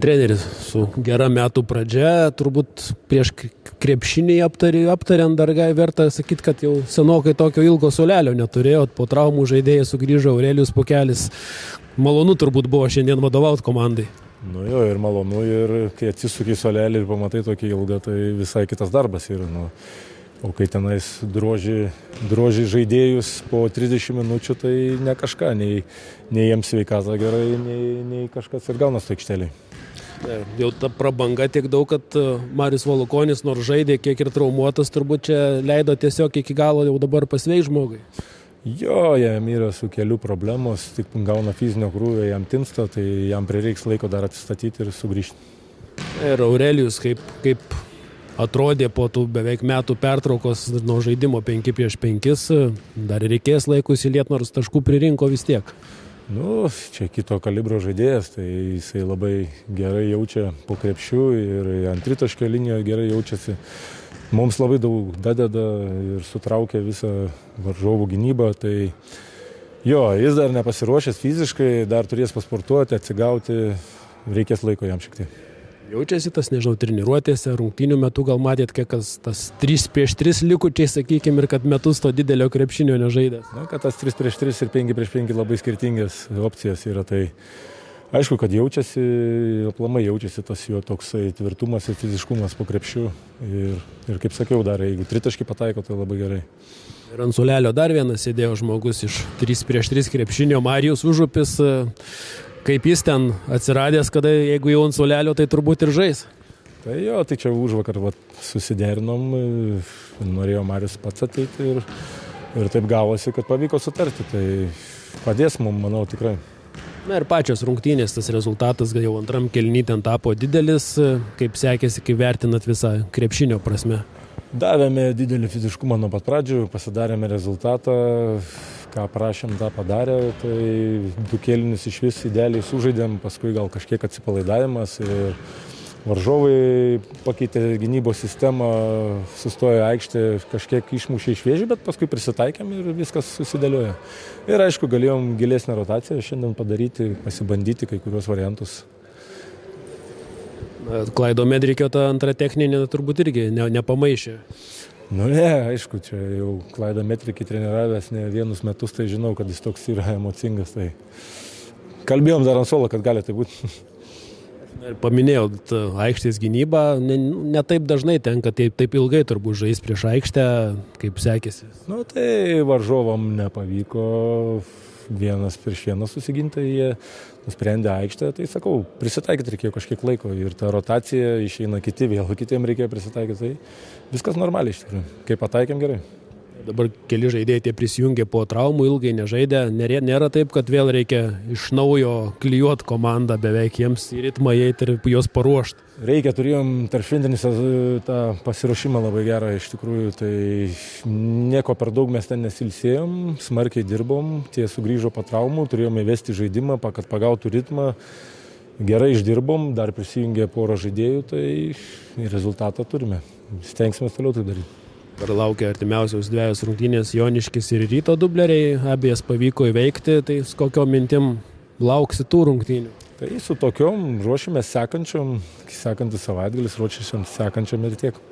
Treneris su gera metų pradžia, turbūt prieš krepšinį aptariant dar verta sakyti, kad jau senokai tokio ilgo suolelio neturėjot, po traumų žaidėjai sugrįžo, Aurelijus Pukelis. Malonu turbūt buvo šiandien vadovauti komandai. Nu jo, ir malonu, ir kai atsisuki į suolelį ir pamatai tokį ilgą, tai visai kitas darbas yra. Nu. O kai tenais droži žaidėjus po 30 minučių, tai ne kažką, nei jiems sveikata gerai, nei kažkas ir gaunas aikšteliai. Jau ta prabanga tiek daug, kad Marius Valukonis nors žaidė, kiek ir traumuotas, turbūt čia leido tiesiog iki galo jau dabar pasveik žmogui. Jo, jam yra su kelių problemos, tik gauna fizinio krūvio, jam tinsta, tai jam prireiks laiko dar atsistatyti ir sugrįžti. Ir Aurelijus kaip atrodė po tų beveik metų pertraukos nuo žaidimo 5-5, dar reikės laikų įsiliet, nors taškų pririnko vis tiek. Nu, čia kito kalibro žaidėjas, tai jisai labai gerai jaučia po krepšių ir ant tritaškio linijoje gerai jaučiasi. Mums labai daug dadeda ir sutraukia visą varžovų gynybą, tai jo, jis dar nepasiruošęs fiziškai, dar turės pasportuoti, atsigauti, reikės laiko jam šiek tiek. Jaučiasi tas, nežinau, treniruotėse, rungtynių metu gal matėt, kiek tas 3-3 likučiai, sakykime, ir kad metus to didelio krepšinio nežaidęs. Na, kad tas 3-3 ir 5-5 labai skirtingas opcijas yra, tai aišku, kad jaučiasi, aplamai jaučiasi tas jo toksai tvirtumas ir fiziškumas po krepšiu. Ir kaip sakiau, dar jeigu tritaškį pataiko, tai labai gerai. Ir ant suolelio dar vienas sėdėjo žmogus iš 3-3 krepšinio, Marijus Užupis. Kaip jis ten atsiradęs, kada jeigu jau ant suolelio, tai turbūt ir žais. Tai jo, tai čia užvakar susiderinom, norėjo Marius pats ateiti ir taip gavosi, kad pavyko sutarti. Tai padės mums, manau, tikrai. Na ir pačios rungtynės, tas rezultatas jau antram kėliny ten tapo didelis. Kaip sekėsi, kaip vertinat visą krepšinio prasme? Davėme didelį fiziškumą nuo pat pradžių, pasidarėme rezultatą, ką prašėm, tą padarė, tai 2 kėlinius iš vis idealiai sužaidėm, paskui gal kažkiek atsipalaidavimas ir varžovai pakeitė gynybos sistemą, sustojo aikštė, kažkiek išmušė iš vėžių, bet paskui prisitaikėm ir viskas susidėliojo. Ir aišku, galėjom gilesnę rotaciją šiandien padaryti, pasibandyti kai kurios variantus. Klaido Medrikio ta antra techninė turbūt irgi nepamaišė. Nu ne, aišku, čia jau Klaidą Metrikį treniravęs ne vienus metus, tai žinau, kad jis toks yra emocingas. Tai kalbėjom dar ant suolo, kad gali tai būti. Paminėjau aikštės gynybą, ne taip dažnai tenka, taip ilgai turbūt žais prieš aikštę, kaip sekėsi. Nu tai varžovam nepavyko 1-1 susiginti, jie nusprendė aikštę, tai sakau, prisitaikyti reikėjo kažkiek laiko ir ta rotacija išeina kiti, vėl kitiem reikėjo prisitaikyti, tai viskas normaliai iš tikrųjų, kaip pataikėm gerai. Dabar keli žaidėjai tie prisijungė po traumų, ilgai nežaidė, nėra taip, kad vėl reikia iš naujo klijuoti komandą beveik jiems į ritmą įeiti ir juos paruošti. Reikia, turėjom tarpšventinį tą pasiruošimą labai gerą iš tikrųjų, tai nieko per daug mes ten nesilsėjom, smarkiai dirbom, tie sugrįžo po traumų, turėjome įvesti žaidimą, kad pagautų ritmą, gerai išdirbom, dar prisijungė porą žaidėjų, tai rezultatą turime, stengsime toliau tai daryti. Dar laukia artimiausios 2 rungtynės Joniškis ir Ryto dubleriai, abiejas pavyko įveikti, tai su kokiom mintim lauksi tų rungtynių? Tai su tokiom ruošimės sekančiom, sekantis savaitgalis ruošimės sekančiom ir tiek.